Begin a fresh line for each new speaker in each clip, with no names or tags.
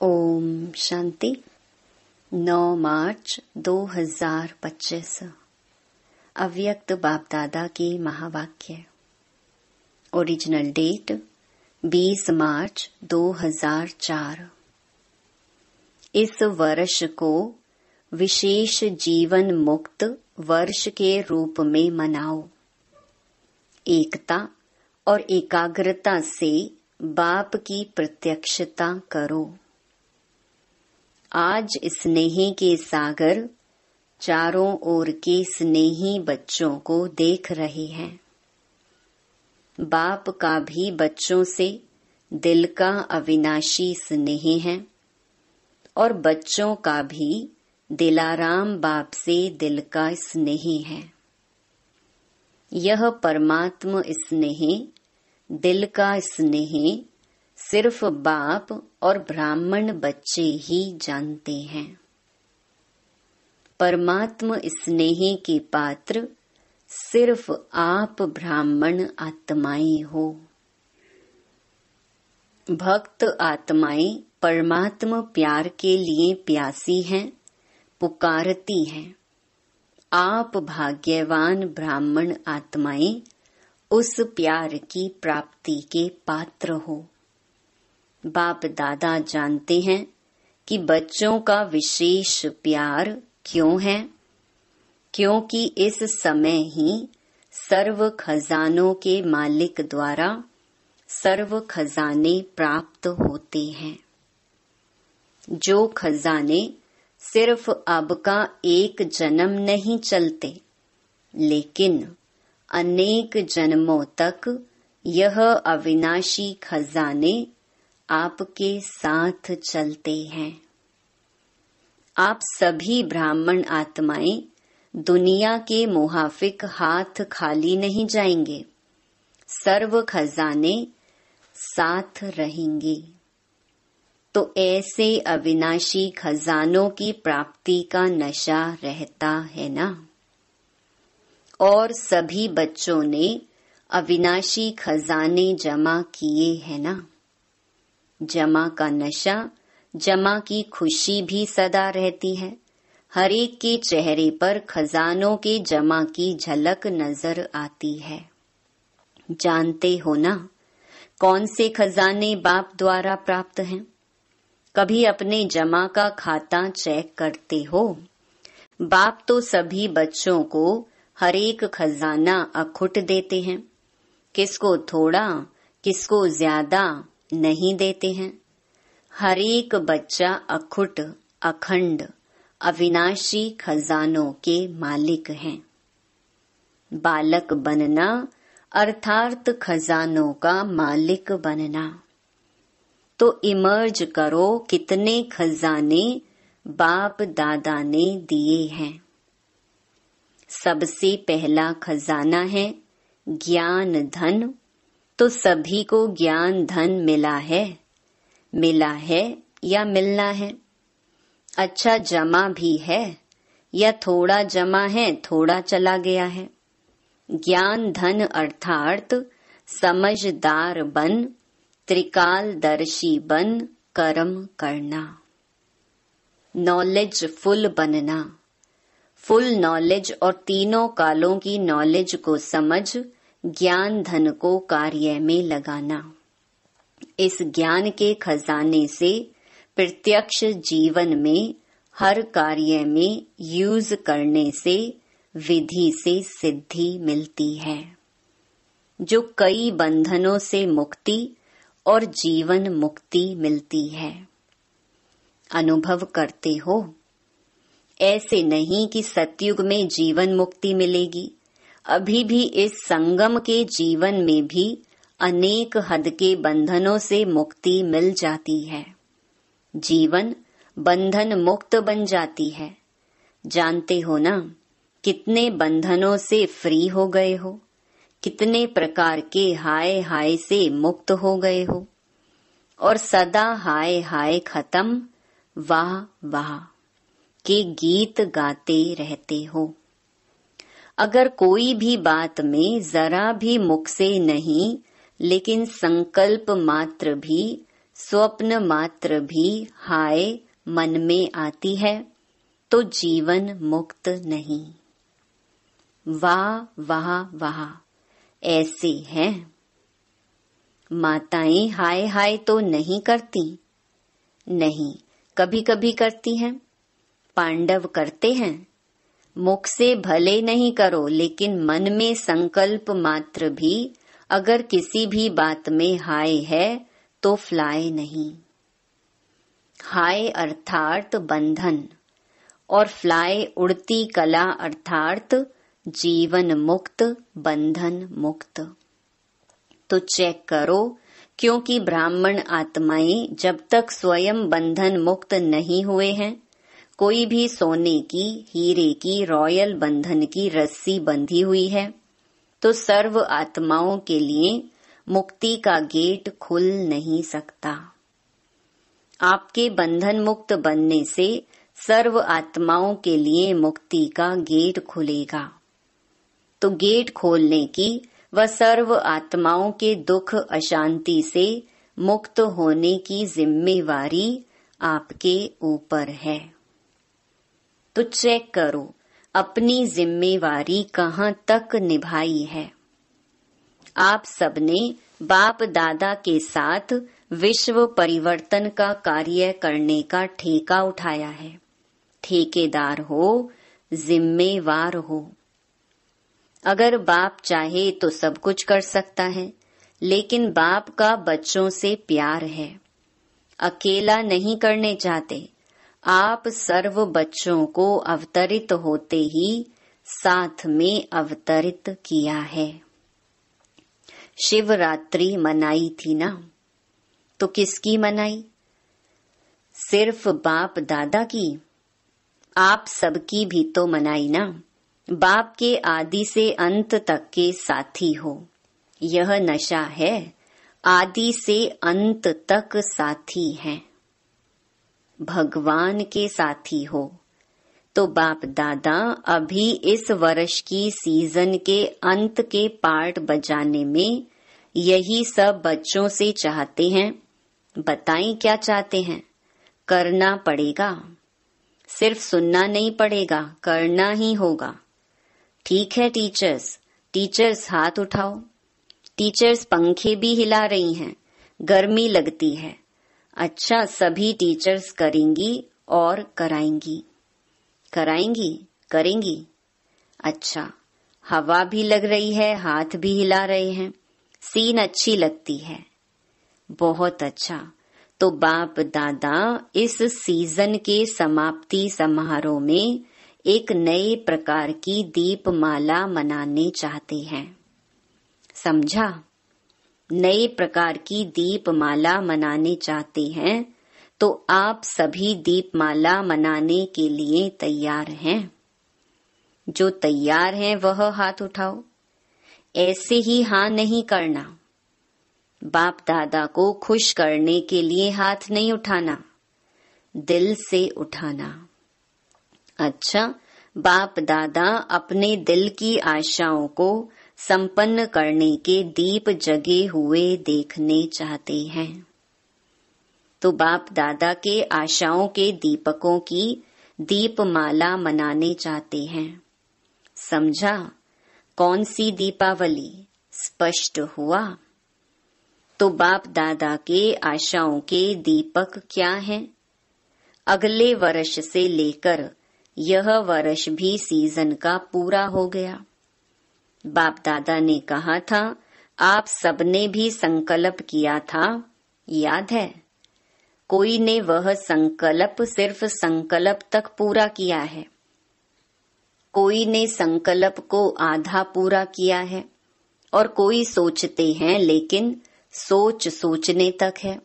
ओम शांति। 9 मार्च 2025 अव्यक्त बाप दादा की महावाक्य। ओरिजिनल डेट 20 मार्च 2004। इस वर्ष को विशेष जीवन मुक्त वर्ष के रूप में मनाओ। एकता और एकाग्रता से बाप की प्रत्यक्षता करो। आज स्नेही के सागर चारों ओर के स्नेही बच्चों को देख रहे हैं। बाप का भी बच्चों से दिल का अविनाशी स्नेह है और बच्चों का भी दिलाराम बाप से दिल का स्नेह है। यह परमात्म स्नेह, दिल का स्नेह सिर्फ बाप और ब्राह्मण बच्चे ही जानते हैं। परमात्म स्नेह के पात्र सिर्फ आप ब्राह्मण आत्माएं हो। भक्त आत्माएं परमात्म प्यार के लिए प्यासी हैं, पुकारती हैं। आप भाग्यवान ब्राह्मण आत्माएं उस प्यार की प्राप्ति के पात्र हो। बाप दादा जानते हैं कि बच्चों का विशेष प्यार क्यों है, क्योंकि इस समय ही सर्व खजानों के मालिक द्वारा सर्व खजाने प्राप्त होते हैं। जो खजाने सिर्फ अब का एक जन्म नहीं चलते, लेकिन अनेक जन्मों तक यह अविनाशी खजाने आपके साथ चलते हैं। आप सभी ब्राह्मण आत्माएं दुनिया के मुहाफिक हाथ खाली नहीं जाएंगे। सर्व खजाने साथ रहेंगे। तो ऐसे अविनाशी खजानों की प्राप्ति का नशा रहता है ना। और सभी बच्चों ने अविनाशी खजाने जमा किए हैं ना। जमा का नशा, जमा की खुशी भी सदा रहती है। हर एक के चेहरे पर खजानों के जमा की झलक नजर आती है। जानते हो ना कौन से खजाने बाप द्वारा प्राप्त हैं? कभी अपने जमा का खाता चेक करते हो? बाप तो सभी बच्चों को हर एक खजाना अखुट देते हैं। किसको थोड़ा, किसको ज्यादा नहीं देते हैं। हर एक बच्चा अखुट, अखंड, अविनाशी खजानों के मालिक हैं। बालक बनना अर्थात खजानों का मालिक बनना। तो इमर्ज करो कितने खजाने बाप दादा ने दिए हैं। सबसे पहला खजाना है ज्ञान धन। तो सभी को ज्ञान धन मिला है या मिलना है। अच्छा जमा भी है या थोड़ा जमा है, थोड़ा चला गया है। ज्ञान धन अर्थात समझदार बन, त्रिकालदर्शी बन कर्म करना। नॉलेज फुल बनना। फुल नॉलेज और तीनों कालों की नॉलेज को समझ ज्ञान धन को कार्य में लगाना। इस ज्ञान के खजाने से प्रत्यक्ष जीवन में हर कार्य में यूज करने से विधि से सिद्धि मिलती है, जो कई बंधनों से मुक्ति और जीवन मुक्ति मिलती है। अनुभव करते हो? ऐसे नहीं कि सतयुग में जीवन मुक्ति मिलेगी। अभी भी इस संगम के जीवन में भी अनेक हद के बंधनों से मुक्ति मिल जाती है। जीवन बंधन मुक्त बन जाती है। जानते हो ना कितने बंधनों से फ्री हो गए हो, कितने प्रकार के हाय हाय से मुक्त हो गए हो और सदा हाय हाय खत्म, वाह वाह के गीत गाते रहते हो। अगर कोई भी बात में जरा भी मुख से नहीं लेकिन संकल्प मात्र भी स्वप्न मात्र भी हाय मन में आती है तो जीवन मुक्त नहीं। वाह वाह वाह, ऐसे हैं। माताएं हाय हाय तो नहीं करती? नहीं, कभी कभी करती हैं। पांडव करते हैं। मुख से भले नहीं करो, लेकिन मन में संकल्प मात्र भी अगर किसी भी बात में हाय है तो फ्लाई नहीं। हाय अर्थात बंधन और फ्लाई उड़ती कला अर्थात जीवन मुक्त, बंधन मुक्त। तो चेक करो, क्योंकि ब्राह्मण आत्माएं जब तक स्वयं बंधन मुक्त नहीं हुए हैं, कोई भी सोने की, हीरे की, रॉयल बंधन की रस्सी बंधी हुई है, तो सर्व आत्माओं के लिए मुक्ति का गेट खुल नहीं सकता। आपके बंधन मुक्त बनने से सर्व आत्माओं के लिए मुक्ति का गेट खुलेगा। तो गेट खोलने की व सर्व आत्माओं के दुख अशांति से मुक्त होने की जिम्मेवारी आपके ऊपर है। तो चेक करो अपनी जिम्मेवारी कहाँ तक निभाई है। आप सबने बाप दादा के साथ विश्व परिवर्तन का कार्य करने का ठेका उठाया है। ठेकेदार हो, जिम्मेवार हो। अगर बाप चाहे तो सब कुछ कर सकता है, लेकिन बाप का बच्चों से प्यार है। अकेला नहीं करने चाहते। आप सर्व बच्चों को अवतरित होते ही साथ में अवतरित किया है। शिवरात्रि मनाई थी ना, तो किसकी मनाई? सिर्फ बाप दादा की? आप सबकी भी तो मनाई ना। बाप के आदि से अंत तक के साथी हो। यह नशा है, आदि से अंत तक साथी हैं। भगवान के साथी हो। तो बाप दादा अभी इस वर्ष की सीजन के अंत के पार्ट बजाने में यही सब बच्चों से चाहते हैं। बताएं क्या चाहते हैं? करना पड़ेगा। सिर्फ सुनना नहीं पड़ेगा, करना ही होगा। ठीक है टीचर्स, टीचर्स हाथ उठाओ। टीचर्स पंखे भी हिला रही हैं, गर्मी लगती है। अच्छा, सभी टीचर्स करेंगी और कराएंगी। कराएंगी, करेंगी। अच्छा, हवा भी लग रही है, हाथ भी हिला रहे हैं। सीन अच्छी लगती है। बहुत अच्छा। तो बाप दादा इस सीजन के समाप्ति समारोह में एक नए प्रकार की दीपमाला मनाने चाहते हैं। समझा? नए प्रकार की दीपमाला मनाने चाहते हैं, तो आप सभी दीपमाला मनाने के लिए तैयार हैं? जो तैयार हैं वह हाथ उठाओ। ऐसे ही हाँ नहीं करना। बाप दादा को खुश करने के लिए हाथ नहीं उठाना, दिल से उठाना। अच्छा, बाप दादा अपने दिल की आशाओं को संपन्न करने के दीप जगे हुए देखने चाहते हैं। तो बाप दादा के आशाओं के दीपकों की दीपमाला मनाने चाहते हैं। समझा? कौन सी दीपावली? स्पष्ट हुआ? तो बाप दादा के आशाओं के दीपक क्या हैं? अगले वर्ष से लेकर यह वर्ष भी सीजन का पूरा हो गया। बाप दादा ने कहा था, आप सबने भी संकल्प किया था, याद है? कोई ने वह संकल्प सिर्फ संकल्प तक पूरा किया है, कोई ने संकल्प को आधा पूरा किया है, और कोई सोचते हैं लेकिन सोच सोचने तक है।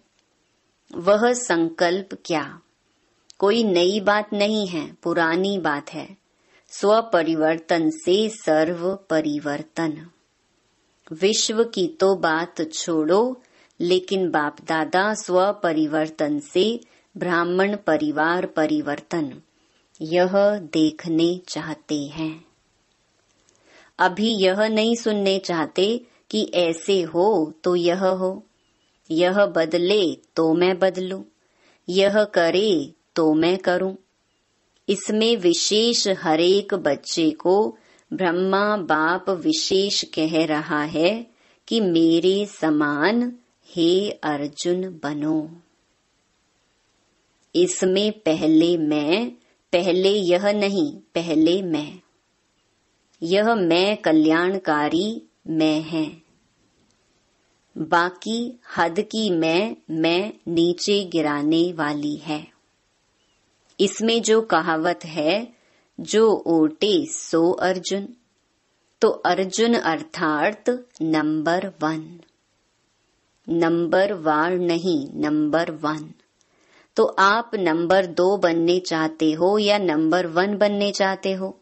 वह संकल्प क्या? कोई नई बात नहीं है, पुरानी बात है। स्व परिवर्तन से सर्व परिवर्तन। विश्व की तो बात छोड़ो, लेकिन बाप दादा स्व परिवर्तन से ब्राह्मण परिवार परिवर्तन यह देखने चाहते हैं। अभी यह नहीं सुनने चाहते कि ऐसे हो तो यह हो, यह बदले तो मैं बदलूं, यह करे तो मैं करूं। इसमें विशेष हरेक बच्चे को ब्रह्मा बाप विशेष कह रहा है कि मेरे समान हे अर्जुन बनो। इसमें पहले मैं, पहले यह नहीं, पहले मैं। यह मैं कल्याणकारी मैं है। बाकी हद की मैं नीचे गिराने वाली है। इसमें जो कहावत है, जो ओटे सो अर्जुन, तो अर्जुन अर्थात नंबर 1, नंबर वार नहीं, नंबर 1। तो आप नंबर 2 बनने चाहते हो या नंबर 1 बनने चाहते हो?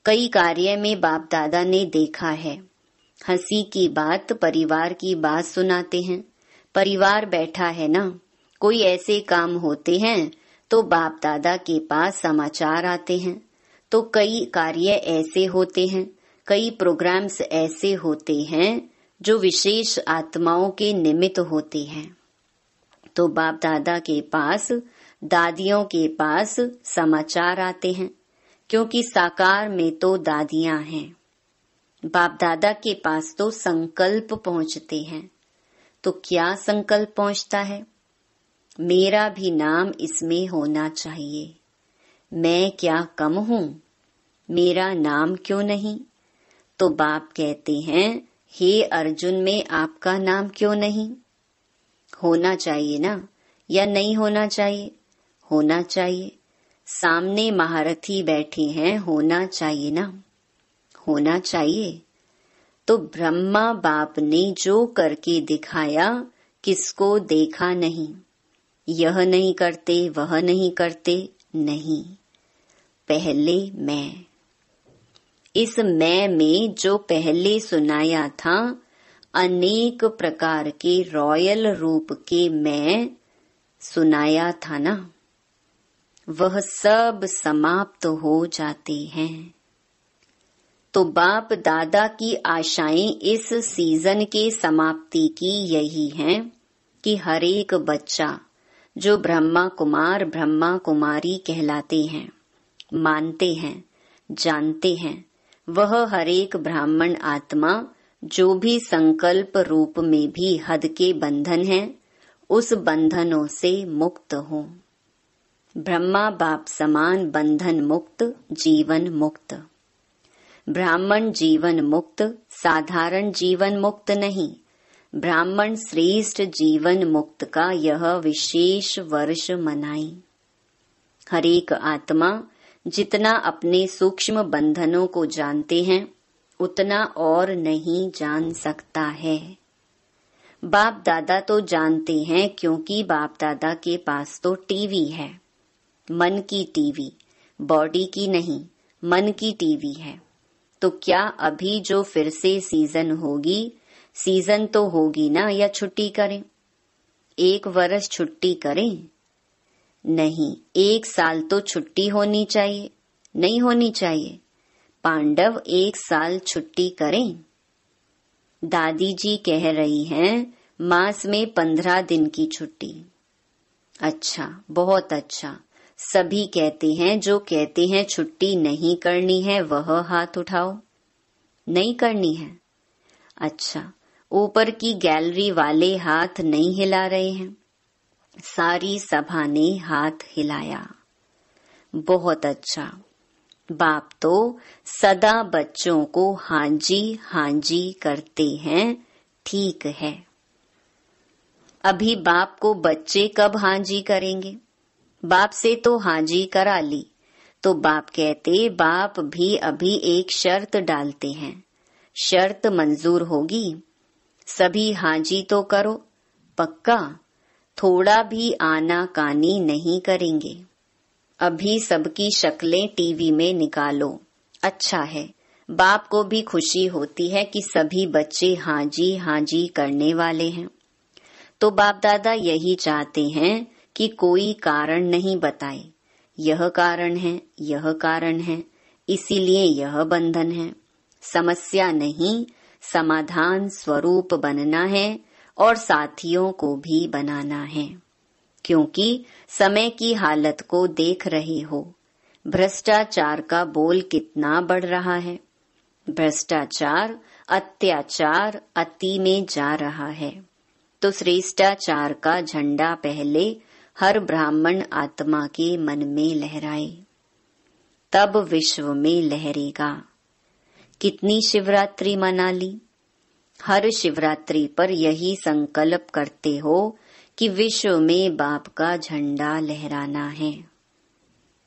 कई कार्य में बाप दादा ने देखा है, हंसी की बात, परिवार की बात सुनाते हैं। परिवार बैठा है ना, कोई ऐसे काम होते हैं तो बाप दादा के पास समाचार आते हैं। तो कई कार्य ऐसे होते हैं, कई प्रोग्राम्स ऐसे होते हैं जो विशेष आत्माओं के निमित्त होते हैं। तो बाप दादा के पास, दादियों के पास समाचार आते हैं, क्योंकि साकार में तो दादियां हैं। बाप दादा के पास तो संकल्प पहुंचते हैं। तो क्या संकल्प पहुंचता है? मेरा भी नाम इसमें होना चाहिए। मैं क्या कम हूं? मेरा नाम क्यों नहीं? तो बाप कहते हैं, हे अर्जुन में आपका नाम क्यों नहीं? होना चाहिए ना, या नहीं होना चाहिए? होना चाहिए। सामने महारथी बैठे हैं, होना चाहिए ना, होना चाहिए। तो ब्रह्मा बाप ने जो करके दिखाया, किसको देखा नहीं। यह नहीं करते, वह नहीं करते, नहीं, पहले मैं। इस मैं में जो पहले सुनाया था, अनेक प्रकार के रॉयल रूप के मैं सुनाया था ना, वह सब समाप्त हो जाते हैं। तो बाप दादा की आशाएं इस सीजन के समाप्ति की यही हैं कि हरेक बच्चा जो ब्रह्मा कुमार ब्रह्मा कुमारी कहलाते हैं, मानते हैं, जानते हैं, वह हरेक ब्राह्मण आत्मा जो भी संकल्प रूप में भी हद के बंधन हैं, उस बंधनों से मुक्त हो। ब्रह्मा बाप समान बंधन मुक्त, जीवन मुक्त। ब्राह्मण जीवन मुक्त, साधारण जीवन मुक्त नहीं, ब्राह्मण श्रेष्ठ जीवन मुक्त का यह विशेष वर्ष मनाई। हरेक आत्मा जितना अपने सूक्ष्म बंधनों को जानते हैं, उतना और नहीं जान सकता है। बाप दादा तो जानते हैं, क्योंकि बाप दादा के पास तो टीवी है, मन की टीवी, बॉडी की नहीं, मन की टीवी है। तो क्या अभी जो फिर से सीजन होगी, सीजन तो होगी ना, या छुट्टी करें? 1 वर्ष छुट्टी करें? नहीं, 1 साल तो छुट्टी होनी चाहिए, नहीं होनी चाहिए? पांडव 1 साल छुट्टी करें? दादी जी कह रही हैं मास में 15 दिन की छुट्टी। अच्छा, बहुत अच्छा। सभी कहते हैं, जो कहते हैं छुट्टी नहीं करनी है वह हाथ उठाओ। नहीं करनी है? अच्छा, ऊपर की गैलरी वाले हाथ नहीं हिला रहे हैं, सारी सभा ने हाथ हिलाया। बहुत अच्छा। बाप तो सदा बच्चों को हांजी हांजी करते हैं, ठीक है। अभी बाप को बच्चे कब हांजी करेंगे? बाप से तो हांजी करा ली, तो बाप कहते बाप भी अभी एक शर्त डालते हैं, शर्त मंजूर होगी? सभी हांजी तो करो, पक्का? थोड़ा भी आनाकानी नहीं करेंगे। अभी सबकी शक्लें टीवी में निकालो। अच्छा है, बाप को भी खुशी होती है कि सभी बच्चे हांजी हांजी करने वाले हैं। तो बाप दादा यही चाहते हैं कि कोई कारण नहीं बताए, यह कारण है, यह कारण है, इसीलिए यह बंधन है। समस्या नहीं, समाधान स्वरूप बनना है और साथियों को भी बनाना है, क्योंकि समय की हालत को देख रहे हो। भ्रष्टाचार का बोल कितना बढ़ रहा है। भ्रष्टाचार, अत्याचार अति में जा रहा है। तो श्रेष्ठाचार का झंडा पहले हर ब्राह्मण आत्मा के मन में लहराए, तब विश्व में लहरेगा। कितनी शिवरात्रि मना ली। हर शिवरात्रि पर यही संकल्प करते हो कि विश्व में बाप का झंडा लहराना है।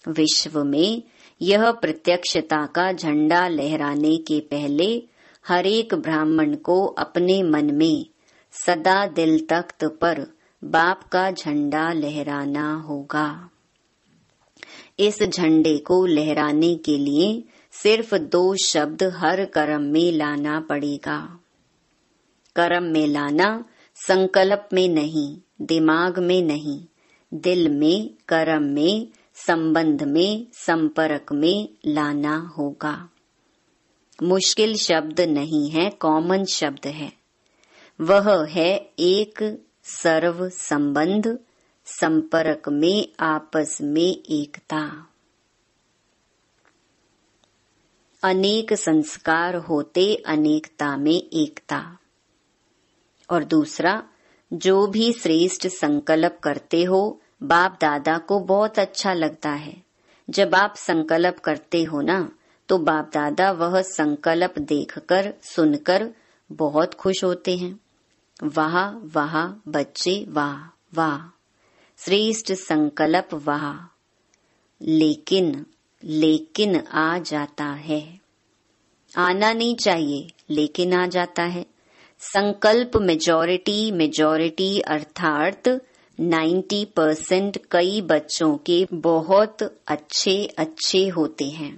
विश्व में यह प्रत्यक्षता का झंडा लहराने के पहले हर एक ब्राह्मण को अपने मन में सदा दिल तख्त पर बाप का झंडा लहराना होगा। इस झंडे को लहराने के लिए सिर्फ 2 शब्द हर कर्म में लाना पड़ेगा। कर्म में लाना संकल्प में नहीं, दिमाग में नहीं, दिल में, कर्म में, संबंध में, संपर्क में लाना होगा। मुश्किल शब्द नहीं है, कॉमन शब्द है। वह है एक सर्व संबंध, संपर्क में आपस में एकता। अनेक संस्कार होते अनेकता में एकता। और दूसरा, जो भी श्रेष्ठ संकल्प करते हो, बाप दादा को बहुत अच्छा लगता है। जब आप संकल्प करते हो ना, तो बाप दादा वह संकल्प देखकर सुनकर बहुत खुश होते हैं। वाह वाह बच्चे, वाह वाह, श्रेष्ठ संकल्प, वाह। लेकिन आ जाता है। आना नहीं चाहिए, लेकिन आ जाता है। संकल्प मेजॉरिटी अर्थात 90% कई बच्चों के बहुत अच्छे होते हैं।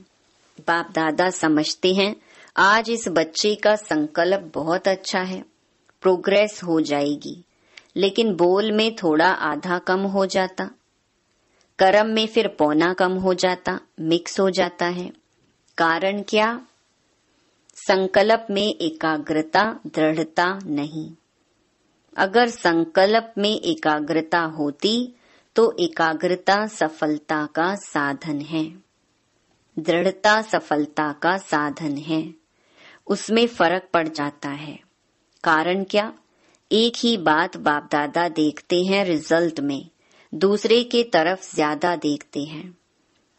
बाप दादा समझते हैं आज इस बच्चे का संकल्प बहुत अच्छा है, प्रोग्रेस हो जाएगी। लेकिन बोल में थोड़ा आधा कम हो जाता, कर्म में फिर पौना कम हो जाता, मिक्स हो जाता है। कारण क्या? संकल्प में एकाग्रता, दृढ़ता नहीं। अगर संकल्प में एकाग्रता होती तो एकाग्रता सफलता का साधन है, दृढ़ता सफलता का साधन है। उसमें फर्क पड़ जाता है। कारण क्या? एक ही बात बाप दादा देखते हैं रिजल्ट में, दूसरे के तरफ ज्यादा देखते हैं।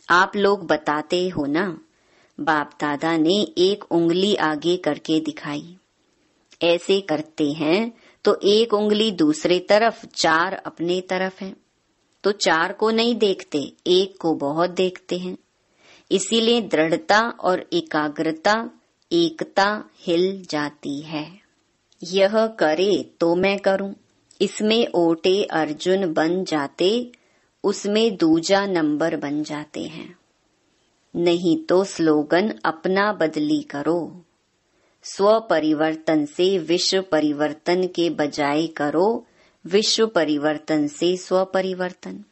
आप लोग बताते हो ना, बाप दादा ने एक उंगली आगे करके दिखाई। ऐसे करते हैं तो एक उंगली दूसरे तरफ, 4 अपने तरफ है। तो 4 को नहीं देखते, एक को बहुत देखते हैं। इसीलिए दृढ़ता और एकाग्रता, एकता हिल जाती है। यह करे तो मैं करूं, इसमें ओटे अर्जुन बन जाते, उसमें दूजा नंबर बन जाते हैं। नहीं तो स्लोगन अपना बदली करो। स्व परिवर्तन से विश्व परिवर्तन के बजाय करो विश्व परिवर्तन से स्व परिवर्तन,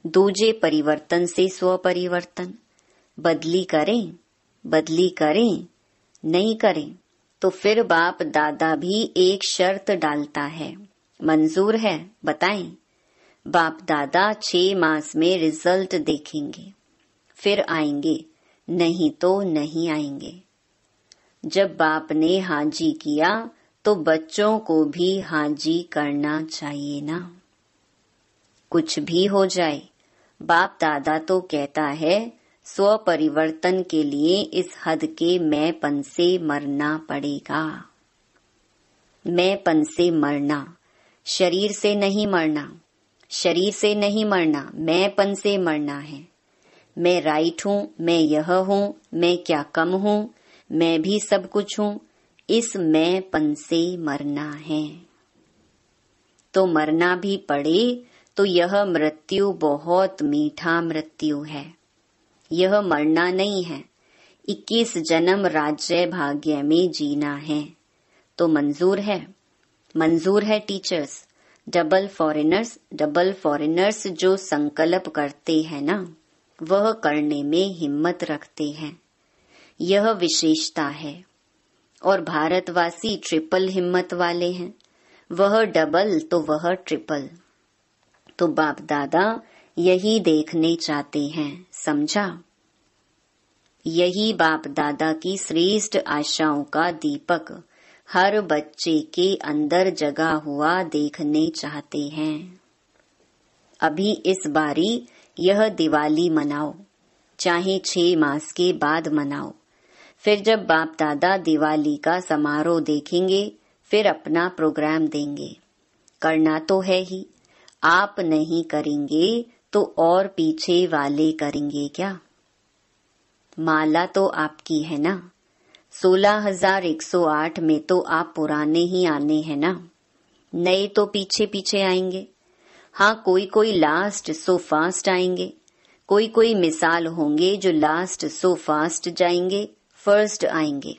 दूजे परिवर्तन से स्व परिवर्तन। बदली करें, नहीं करें तो फिर बाप दादा भी एक शर्त डालता है। मंजूर है? बताएं। बाप दादा 6 मास में रिजल्ट देखेंगे, फिर आएंगे, नहीं तो नहीं आएंगे। जब बाप ने हाजी किया तो बच्चों को भी हाजी करना चाहिए ना। कुछ भी हो जाए, बाप दादा तो कहता है स्व परिवर्तन के लिए इस हद के मैंपन से मरना पड़ेगा। मैंपन से मरना, शरीर से नहीं मरना, शरीर से नहीं मरना, मैंपन से मरना है। मैं राइट हूँ, मैं यह हूँ, मैं क्या कम हूँ, मैं भी सब कुछ हूँ, इस मैंपन से मरना है। तो मरना भी पड़े तो यह मृत्यु बहुत मीठा मृत्यु है। यह मरना नहीं है, 21 जन्म राज्य भाग्य में जीना है। तो मंजूर है? मंजूर है टीचर्स। डबल फॉरेनर्स जो संकल्प करते हैं ना, वह करने में हिम्मत रखते हैं। यह विशेषता है। और भारतवासी ट्रिपल हिम्मत वाले हैं। वह डबल तो वह ट्रिपल। तो बाप दादा यही देखने चाहते हैं, समझा? यही बाप दादा की श्रेष्ठ आशाओं का दीपक हर बच्चे के अंदर जगा हुआ देखने चाहते हैं। अभी इस बारी यह दिवाली मनाओ, चाहे 6 मास के बाद मनाओ। फिर जब बाप दादा दिवाली का समारोह देखेंगे, फिर अपना प्रोग्राम देंगे। करना तो है ही, आप नहीं करेंगे तो और पीछे वाले करेंगे क्या? माला तो आपकी है ना, 16,108 में तो आप पुराने ही आने हैं ना, नए तो पीछे पीछे आएंगे। हाँ, कोई कोई लास्ट सो फास्ट आएंगे, कोई कोई मिसाल होंगे जो लास्ट सो फास्ट जाएंगे, फर्स्ट आएंगे,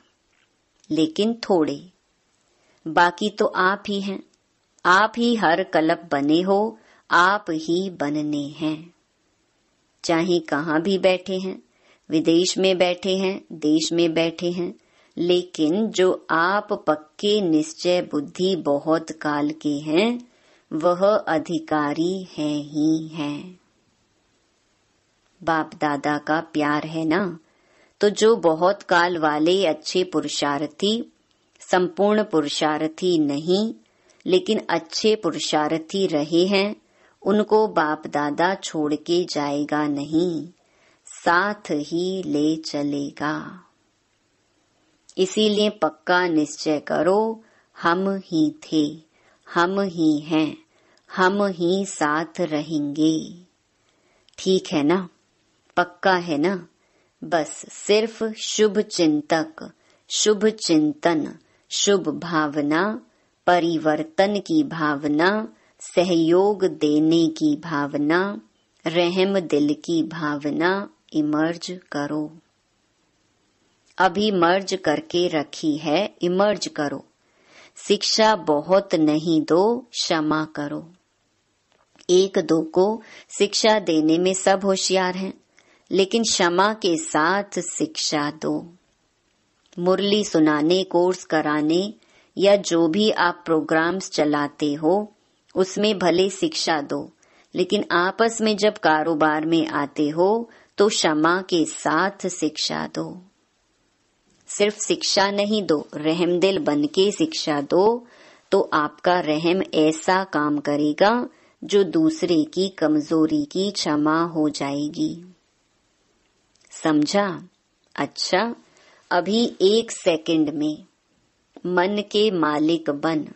लेकिन थोड़े। बाकी तो आप ही हैं, आप ही हर कल्प बने हो, आप ही बनने हैं। चाहे कहाँ भी बैठे हैं, विदेश में बैठे हैं, देश में बैठे हैं, लेकिन जो आप पक्के निश्चय बुद्धि बहुत काल के हैं, वह अधिकारी हैं ही हैं। बाप दादा का प्यार है ना, तो जो बहुत काल वाले अच्छे पुरुषार्थी, संपूर्ण पुरुषार्थी नहीं लेकिन अच्छे पुरुषार्थी रहे हैं, उनको बाप दादा छोड़ के जाएगा नहीं, साथ ही ले चलेगा। इसीलिए पक्का निश्चय करो, हम ही थे, हम ही हैं, हम ही साथ रहेंगे। ठीक है ना, पक्का है ना? बस सिर्फ शुभ चिंतक, शुभ चिंतन, शुभ भावना, परिवर्तन की भावना, सहयोग देने की भावना, रहम दिल की भावना इमर्ज करो। अभी मर्ज करके रखी है, इमर्ज करो। शिक्षा बहुत नहीं दो, क्षमा करो। 1-2 को शिक्षा देने में सब होशियार हैं, लेकिन क्षमा के साथ शिक्षा दो। मुरली सुनाने, कोर्स कराने या जो भी आप प्रोग्राम्स चलाते हो, उसमें भले शिक्षा दो, लेकिन आपस में जब कारोबार में आते हो तो क्षमा के साथ शिक्षा दो। सिर्फ शिक्षा नहीं दो, रहमदिल बन के शिक्षा दो, तो आपका रहम ऐसा काम करेगा जो दूसरे की कमजोरी की क्षमा हो जाएगी। समझा? अच्छा, अभी 1 सेकंड में मन के मालिक बन,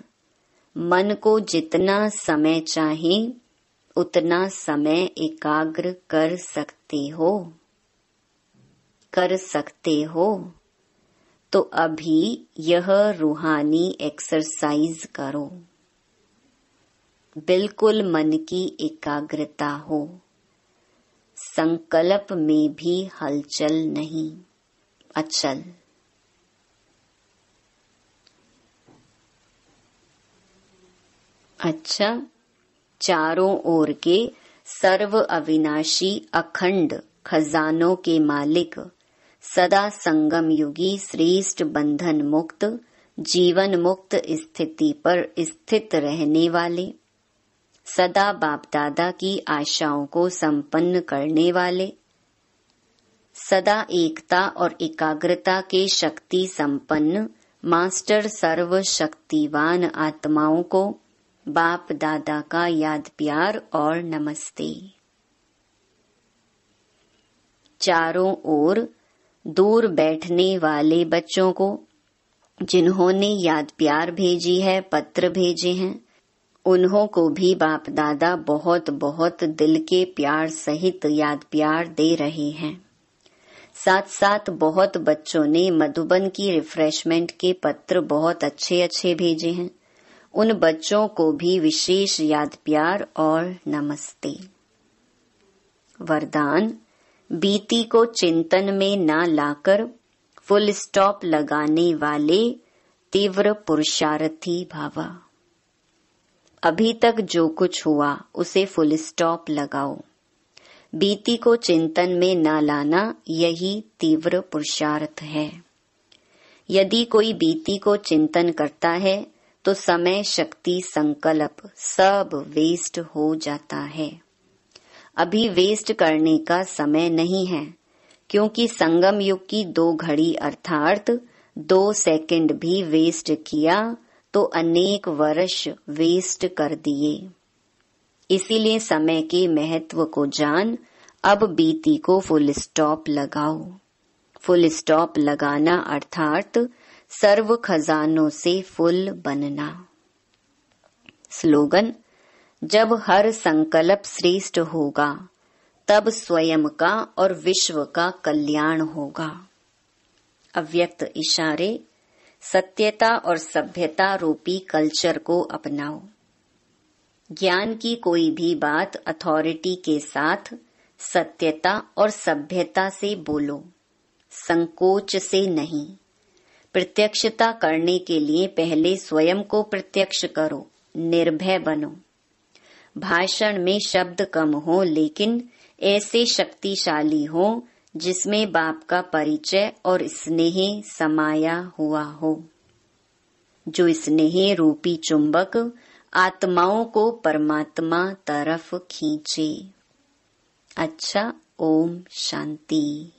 मन को जितना समय चाहे उतना समय एकाग्र कर सकते हो, कर सकते हो। तो अभी यह रूहानी एक्सरसाइज करो, बिल्कुल मन की एकाग्रता हो, संकल्प में भी हलचल नहीं, अचल। अच्छा, चारों ओर के सर्व अविनाशी अखंड खजानों के मालिक, सदा संगम युगी श्रेष्ठ बंधन मुक्त, जीवन मुक्त स्थिति पर स्थित रहने वाले, सदा बाप दादा की आशाओं को संपन्न करने वाले, सदा एकता और एकाग्रता के शक्ति संपन्न मास्टर सर्व शक्तिवान आत्माओं को बाप दादा का याद प्यार और नमस्ते। चारों ओर दूर बैठने वाले बच्चों को जिन्होंने याद प्यार भेजी है, पत्र भेजे हैं, उन्हों को भी बाप दादा बहुत बहुत दिल के प्यार सहित याद प्यार दे रहे हैं। साथ साथ बहुत बच्चों ने मधुबन की रिफ्रेशमेंट के पत्र बहुत अच्छे अच्छे भेजे हैं, उन बच्चों को भी विशेष याद प्यार और नमस्ते। वरदान, बीती को चिंतन में न लाकर फुल स्टॉप लगाने वाले तीव्र पुरुषार्थी भावा। अभी तक जो कुछ हुआ उसे फुल स्टॉप लगाओ। बीती को चिंतन में न लाना यही तीव्र पुरुषार्थ है। यदि कोई बीती को चिंतन करता है तो समय, शक्ति, संकल्प सब वेस्ट हो जाता है। अभी वेस्ट करने का समय नहीं है, क्योंकि संगम युग की 2 घड़ी अर्थात 2 सेकंड भी वेस्ट किया तो अनेक वर्ष वेस्ट कर दिए। इसीलिए समय के महत्व को जान अब बीती को फुल स्टॉप लगाओ। फुल स्टॉप लगाना अर्थात सर्व खजानों से फुल बनना। स्लोगन: जब हर संकल्प श्रेष्ठ होगा तब स्वयं का और विश्व का कल्याण होगा। अव्यक्त इशारे: सत्यता और सभ्यता रूपी कल्चर को अपनाओ। ज्ञान की कोई भी बात अथॉरिटी के साथ सत्यता और सभ्यता से बोलो, संकोच से नहीं। प्रत्यक्षता करने के लिए पहले स्वयं को प्रत्यक्ष करो, निर्भय बनो। भाषण में शब्द कम हो, लेकिन ऐसे शक्तिशाली हो जिसमें बाप का परिचय और स्नेह समाया हुआ हो। जो स्नेह रूपी चुंबक आत्माओं को परमात्मा तरफ खींचे। अच्छा, ओम शांति।